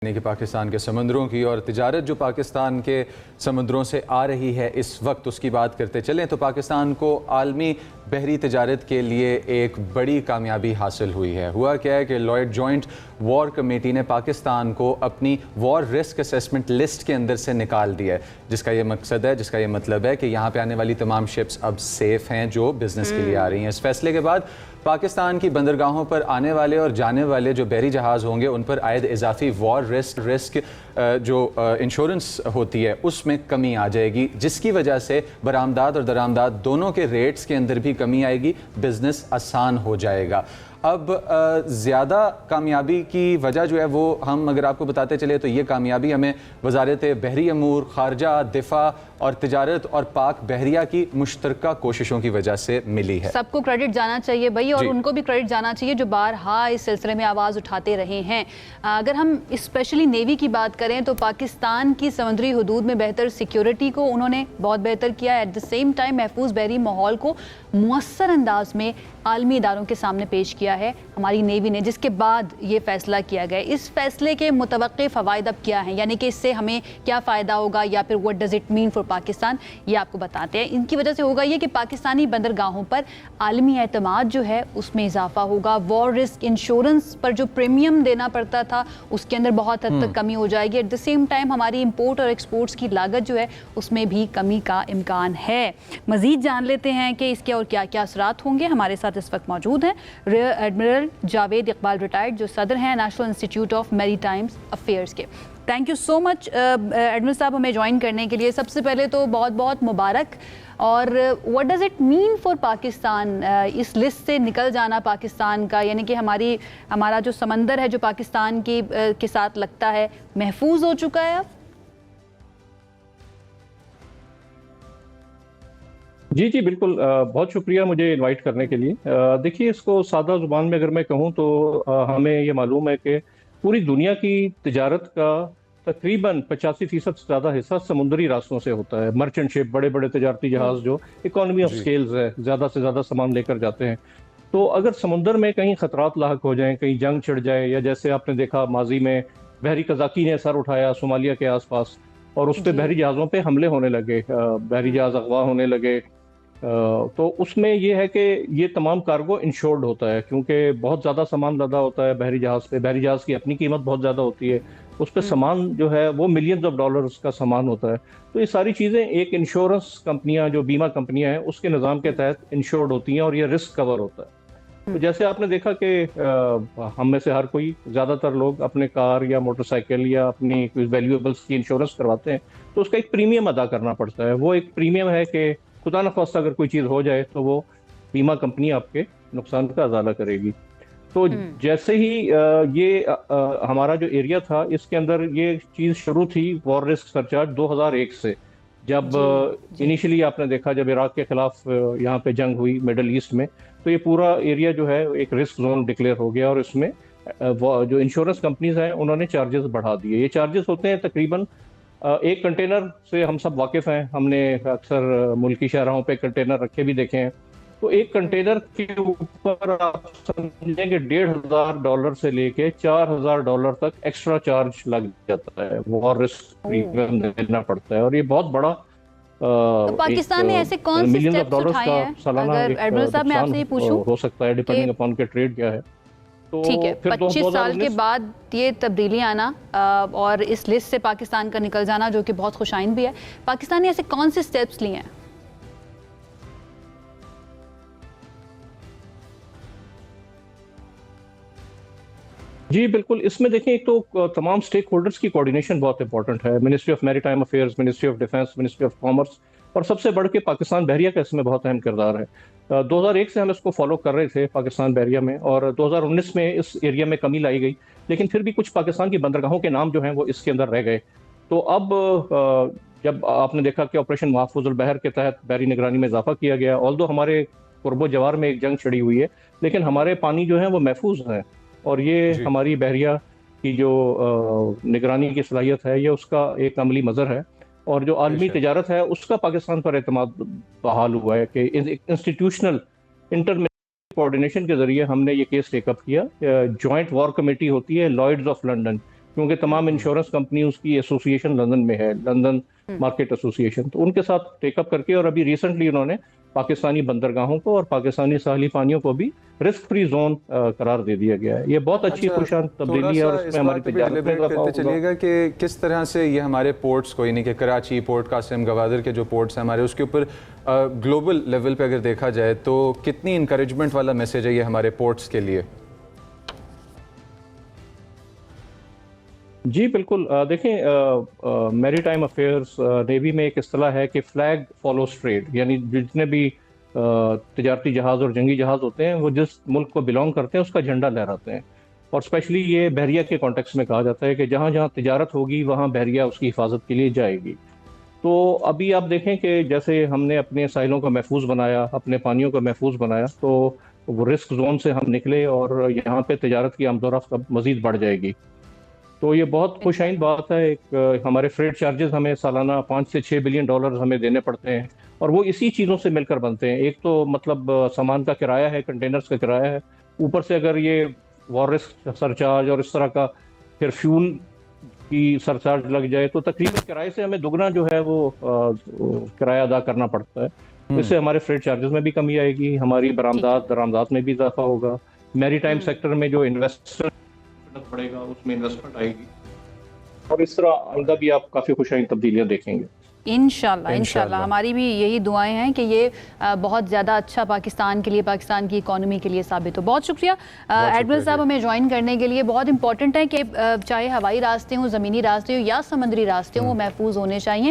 कि पाकिस्तान के समंदरों की और तिजारत जो पाकिस्तान के समंदरों से आ रही है इस वक्त, उसकी बात करते चलें तो पाकिस्तान को आलमी बहरी तिजारत के लिए एक बड़ी कामयाबी हासिल हुई है। हुआ क्या है कि लॉयड जॉइंट वॉर कमेटी ने पाकिस्तान को अपनी वॉर रिस्क असेसमेंट लिस्ट के अंदर से निकाल दिया है, जिसका ये मकसद है, जिसका ये मतलब है कि यहाँ पे आने वाली तमाम शिप्स अब सेफ़ हैं जो बिज़नेस के लिए आ रही हैं। इस फैसले के बाद पाकिस्तान की बंदरगाहों पर आने वाले और जाने वाले जो बहरी जहाज़ होंगे उन पर आयद इजाफी वॉर रिस्क जो इंश्योरेंस होती है उसमें कमी आ जाएगी, जिसकी वजह से बरामदात और दरामदात दोनों के रेट्स के अंदर भी कमी आएगी, बिज़नेस आसान हो जाएगा। अब ज़्यादा कामयाबी की वजह जो है वो हम अगर आपको बताते चले तो ये कामयाबी हमें वजारत बहरी अमूर, खारजा, दिफा और तिजारत और पाक बहरिया की मुश्तरका कोशिशों की वजह से मिली है। सबको क्रेडिट जाना चाहिए भाई, और उनको भी क्रेडिट जाना चाहिए जो बारहा इस सिलसिले में आवाज़ उठाते रहे हैं। अगर हम स्पेशली नेवी की बात करें तो पाकिस्तान की समुद्री हदूद में बेहतर सिक्योरिटी को उन्होंने बहुत बेहतर किया। एट द सेम टाइम महफूज बहरी माहौल को मुअस्सर अंदाज में आलमी इदारों के सामने पेश किया है हमारी नेवी ने, जिसके बाद ये फैसला किया गया। इस फैसले के मुतवक्के फ़वाइद अब क्या हैं, यानी कि इससे हमें क्या फ़ायदा होगा या फिर what does it mean for Pakistan, ये आपको बताते हैं। इनकी वजह से होगा ये कि पाकिस्तानी बंदरगाहों पर आलमी एतमाद जो है उसमें इजाफा होगा। वॉर रिस्क इंश्योरेंस पर जो प्रीमियम देना पड़ता था उसके अंदर बहुत हद तक कमी हो जाएगी। एट द सेम टाइम हमारी इम्पोर्ट और एक्सपोर्ट्स की लागत जो है उसमें भी कमी का इम्कान है। मज़ीद जान लेते हैं कि इसके और क्या क्या असरात होंगे। हमारे साथ इस वक्त मौजूद हैं rear admiral Javed Iqbal retired, जो सदर हैं National Institute of Maritime Affairs के। Thank you so much admiral साहब हमें ज्वाइन करने के लिए। सबसे पहले तो बहुत बहुत मुबारक। और what does it mean for Pakistan, इस लिस्ट से निकल जाना पाकिस्तान का, यानी कि हमारा जो समंदर है जो पाकिस्तान के साथ लगता है महफूज हो चुका है अब? जी जी बिल्कुल, बहुत शुक्रिया मुझे इनवाइट करने के लिए। देखिए, इसको सादा ज़ुबान में अगर मैं कहूँ तो हमें ये मालूम है कि पूरी दुनिया की तिजारत का तकरीबन 85% से ज़्यादा हिस्सा समुद्री रास्तों से होता है। मर्चेंट शिप, बड़े बड़े तिजारती जहाज़ जो इकोनॉमी ऑफ स्केल्स है, ज़्यादा से ज़्यादा सामान लेकर जाते हैं। तो अगर समुद्र में कहीं खतरात लाहक हो जाएं, कहीं जंग छिड़ जाए, या जैसे आपने देखा माजी में बहरी कज़ाकी ने सर उठाया सोमालिया के आसपास और उस पर बहरी जहाज़ों पे हमले होने लगे, बहरी जहाज़ अगवा होने लगे, तो उसमें ये है कि ये तमाम कार्गो इंश्योर्ड होता है, क्योंकि बहुत ज़्यादा सामान लदा होता है बहरी जहाज़ पे। बहरी जहाज़ की अपनी कीमत बहुत ज़्यादा होती है, उस पर सामान जो है वो मिलियंस ऑफ डॉलर्स का सामान होता है। तो ये सारी चीज़ें एक इंश्योरेंस कंपनियां, जो बीमा कंपनियां हैं, उसके निज़ाम के तहत इंश्योर्ड होती हैं और ये रिस्क कवर होता है। तो जैसे आपने देखा कि हम में से हर कोई, ज़्यादातर लोग अपने कार या मोटरसाइकिल या अपनी वैल्यूएबल्स की इंश्योरेंस करवाते हैं, तो उसका एक प्रीमियम अदा करना पड़ता है। वो एक प्रीमियम है कि खुदा न खास्ता अगर कोई चीज़ हो जाए तो वो बीमा कंपनी आपके नुकसान का अजाला करेगी। तो जैसे ही हमारा जो एरिया था इसके अंदर ये चीज़ शुरू थी, वॉर रिस्क सरचार्ज 2001 से, जब इनिशियली आपने देखा जब इराक के खिलाफ यहाँ पे जंग हुई मिडल ईस्ट में, तो ये पूरा एरिया जो है एक रिस्क जोन डिक्लेयर हो गया और इसमें जो इंश्योरेंस कंपनीज हैं उन्होंने चार्जेस बढ़ा दिए। ये चार्जेस होते हैं तकरीबन, एक कंटेनर से हम सब वाकिफ हैं, हमने अक्सर मुल्की शहरों पे कंटेनर रखे भी देखे हैं। तो एक कंटेनर के ऊपर आप समझें कि $1,500 से लेके $4,000 तक एक्स्ट्रा चार्ज लग जाता है, वॉर रिस्क प्रीमियम देना पड़ता है। और ये बहुत बड़ा तो पाकिस्तान ने ऐसे कौन से स्टेप्स उठाए हैं, अगर एडमिरल साहब मैं आपसे ये पूछूं, हो सकता है डिपेंडिंग अपॉन के ट्रेड क्या है। तो ठीक है, 25 साल के बाद ये तब्दीली आना और इस लिस्ट से पाकिस्तान का निकल जाना जो कि बहुत खुशाइन भी है, पाकिस्तान ने ऐसे कौन से स्टेप्स लिए हैं? जी बिल्कुल, इसमें देखें, एक तो तमाम स्टेक होल्डर्स की कोऑर्डिनेशन बहुत इंपॉर्टेंट है। Ministry of Maritime affairs, ministry of defence, ministry of commerce, और सबसे बढ़ के पाकिस्तान बहरिया का इसमें बहुत अहम किरदार है। 2001 से हम इसको फॉलो कर रहे थे पाकिस्तान बहरिया में, और 2019 में इस एरिया में कमी लाई गई, लेकिन फिर भी कुछ पाकिस्तान की बंदरगाहों के नाम जो हैं वो इसके अंदर रह गए। तो अब जब आपने देखा कि ऑपरेशन महफूजुल बहर के तहत बहरी निगरानी में इजाफा किया गया, ऑल्दो हमारे कुर्बो जवार में एक जंग छिड़ी हुई है, लेकिन हमारे पानी जो है वो महफूज हैं, और ये हमारी बहरिया की जो निगरानी की सलाहियत है ये उसका एक अमली मज़र है। और जो आलमी तिजारत है उसका पाकिस्तान पर एतमाद बहाल हुआ है कि इंस्टीट्यूशनल इंटर कोऑर्डिनेशन के जरिए हमने ये केस टेकअप किया। जॉइंट वॉर कमेटी होती है लॉयड्स ऑफ लंदन, क्योंकि तमाम इंश्योरेंस कंपनी उसकी एसोसिएशन लंदन में है, लंदन मार्केट एसोसिएशन, तो उनके साथ टेकअप करके और अभी रिसेंटली उन्होंने पाकिस्तानी बंदरगाहों को और पाकिस्तानी साहली पानियों को भी रिस्क फ्री जोन करार दे दिया गया है। ये बहुत अच्छी खुशान तब्दीली है और इसमें हमारी तजारत में इजाफा होगा। चलिएगा कि किस तरह से ये हमारे पोर्ट्स को, यानी कि कराची पोर्ट, कासिम, गवादर के जो पोर्ट्स हैं हमारे, उसके ऊपर ग्लोबल लेवल पे अगर देखा जाए तो कितनी इंकरेजमेंट वाला मैसेज है ये हमारे पोर्ट्स के लिए? जी बिल्कुल, देखें, मैरीटाइम अफेयर्स नेवी में एक इस्तेलाह है कि फ्लैग फॉलोज ट्रेड, यानी जितने भी तिजारती जहाज़ और जंगी जहाज़ होते हैं वो जिस मुल्क को बिलोंग करते हैं उसका झंडा लहराते हैं। और स्पेशली ये बहरिया के कॉन्टेक्स्ट में कहा जाता है कि जहाँ जहाँ तिजारत होगी वहाँ बहरिया उसकी हिफाजत के लिए जाएगी। तो अभी आप देखें कि जैसे हमने अपने साहिलों को महफूज बनाया, अपने पानियों को महफूज बनाया, तो वो रिस्क जोन से हम निकले और यहाँ पे तिजारत की आमदोरफ्त अब मज़ीद बढ़ जाएगी। तो ये बहुत खुशाइन बात है। एक हमारे फ्रेट चार्जेस हमें सालाना 5 से 6 बिलियन डॉलर हमें देने पड़ते हैं और वो इसी चीज़ों से मिलकर बनते हैं। एक तो मतलब सामान का किराया है, कंटेनर्स का किराया है, ऊपर से अगर ये वॉर रिस्क सरचार्ज और इस तरह का फिर फ्यूल की सरचार्ज लग जाए तो तकरीबन किराए से हमें दुगना जो है वो किराया अदा करना पड़ता है। इससे हमारे फ्रेट चार्जेस में भी कमी आएगी, हमारी दरामदात में भी इजाफा होगा, मैरीटाइम सेक्टर में जो इन्वेस्टमेंट पड़ेगा उसमें इन्वेस्टमेंट आएगी और इस तरह आइंदा भी आप काफ़ी खुशाइन तब्दीलियाँ देखेंगे। इंशाल्लाह हमारी भी यही दुआएं हैं कि ये बहुत ज़्यादा अच्छा पाकिस्तान के लिए, पाकिस्तान की इकोनॉमी के लिए साबित हो। बहुत शुक्रिया एडमिरल साहब हमें ज्वाइन करने के लिए। बहुत इंपॉर्टेंट है कि चाहे हवाई रास्ते हों, ज़मीनी रास्ते हों या समुद्री रास्ते हों, वो महफूज होने चाहिए।